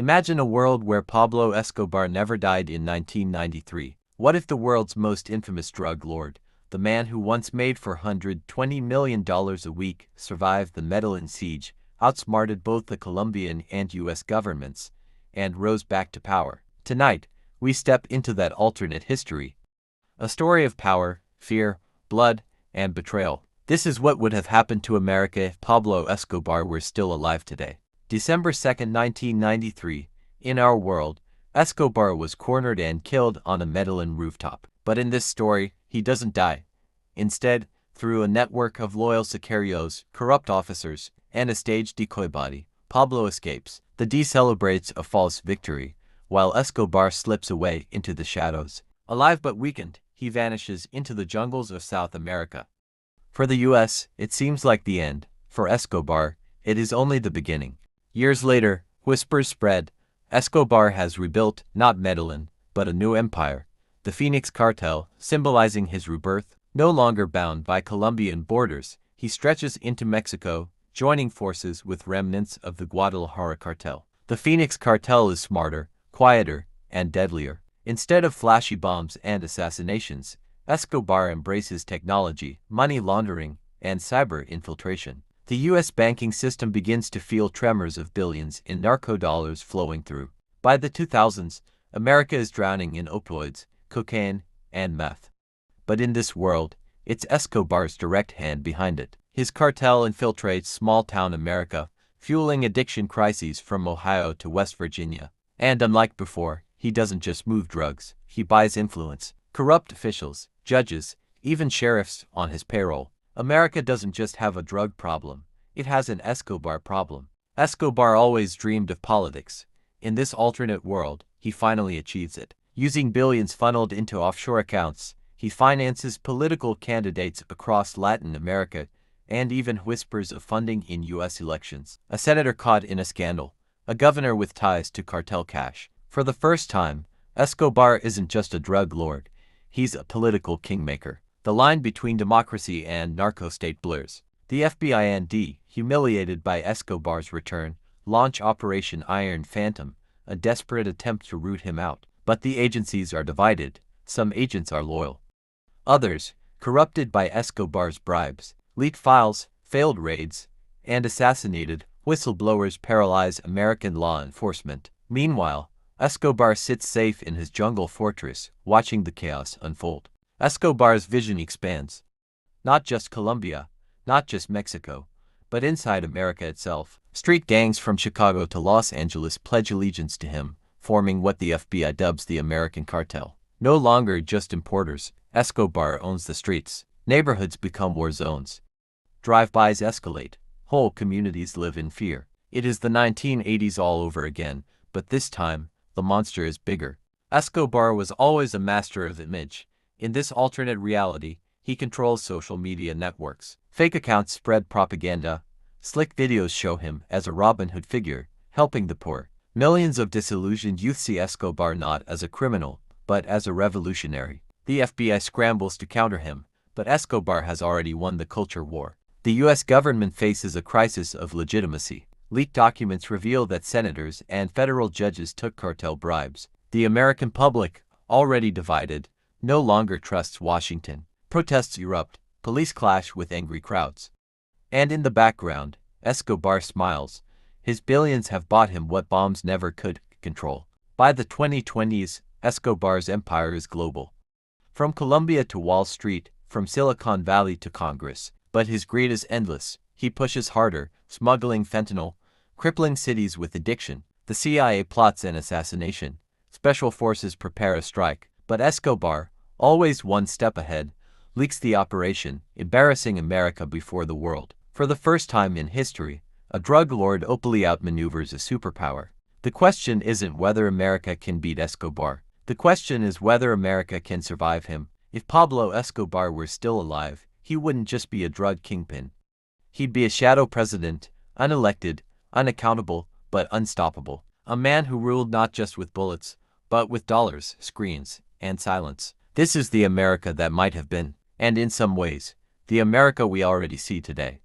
Imagine a world where Pablo Escobar never died in 1993. What if the world's most infamous drug lord, the man who once made $420 million a week, survived the Medellín siege, outsmarted both the Colombian and U.S. governments, and rose back to power? Tonight, we step into that alternate history. A story of power, fear, blood, and betrayal. This is what would have happened to America if Pablo Escobar were still alive today. December 2, 1993, in our world, Escobar was cornered and killed on a Medellín rooftop. But in this story, he doesn't die. Instead, through a network of loyal sicarios, corrupt officers, and a staged decoy body, Pablo escapes. The DEA celebrates a false victory, while Escobar slips away into the shadows. Alive but weakened, he vanishes into the jungles of South America. For the U.S., it seems like the end. For Escobar, it is only the beginning. Years later, whispers spread. Escobar has rebuilt, not Medellín, but a new empire. The Phoenix Cartel, symbolizing his rebirth. No longer bound by Colombian borders, he stretches into Mexico, joining forces with remnants of the Guadalajara cartel. The Phoenix Cartel is smarter, quieter, and deadlier. Instead of flashy bombs and assassinations, Escobar embraces technology, money laundering, and cyber infiltration. The U.S. banking system begins to feel tremors of billions in narco dollars flowing through. By the 2000s, America is drowning in opioids, cocaine, and meth. But in this world, it's Escobar's direct hand behind it. His cartel infiltrates small-town America, fueling addiction crises from Ohio to West Virginia. And unlike before, he doesn't just move drugs, he buys influence, corrupt officials, judges, even sheriffs on his payroll. America doesn't just have a drug problem, it has an Escobar problem. Escobar always dreamed of politics. In this alternate world, he finally achieves it. Using billions funneled into offshore accounts, he finances political candidates across Latin America and even whispers of funding in U.S. elections. A senator caught in a scandal, a governor with ties to cartel cash. For the first time, Escobar isn't just a drug lord, he's a political kingmaker. The line between democracy and narco-state blurs. The FBI and DEA, humiliated by Escobar's return, launch Operation Iron Phantom, a desperate attempt to root him out. But the agencies are divided. Some agents are loyal. Others, corrupted by Escobar's bribes, leaked files, failed raids, and assassinated whistleblowers paralyze American law enforcement. Meanwhile, Escobar sits safe in his jungle fortress, watching the chaos unfold. Escobar's vision expands. Not just Colombia, not just Mexico, but inside America itself. Street gangs from Chicago to Los Angeles pledge allegiance to him, forming what the FBI dubs the American cartel. No longer just importers, Escobar owns the streets. Neighborhoods become war zones. Drive-bys escalate. Whole communities live in fear. It is the 1980s all over again, but this time, the monster is bigger. Escobar was always a master of image. In this alternate reality, he controls social media networks. Fake accounts spread propaganda. Slick videos show him as a Robin Hood figure, helping the poor. Millions of disillusioned youth see Escobar not as a criminal, but as a revolutionary. The FBI scrambles to counter him, but Escobar has already won the culture war. The U.S. government faces a crisis of legitimacy. Leaked documents reveal that senators and federal judges took cartel bribes. The American public, already divided, no longer trusts Washington. Protests erupt, police clash with angry crowds. And in the background, Escobar smiles. His billions have bought him what bombs never could control. By the 2020s, Escobar's empire is global. From Colombia to Wall Street, from Silicon Valley to Congress. But his greed is endless. He pushes harder, smuggling fentanyl, crippling cities with addiction. The CIA plots an assassination. Special forces prepare a strike. But Escobar, always one step ahead, leaks the operation, embarrassing America before the world. For the first time in history, a drug lord openly outmaneuvers a superpower. The question isn't whether America can beat Escobar. The question is whether America can survive him. If Pablo Escobar were still alive, he wouldn't just be a drug kingpin. He'd be a shadow president, unelected, unaccountable, but unstoppable. A man who ruled not just with bullets, but with dollars, screens, and silence. This is the America that might have been, and in some ways, the America we already see today.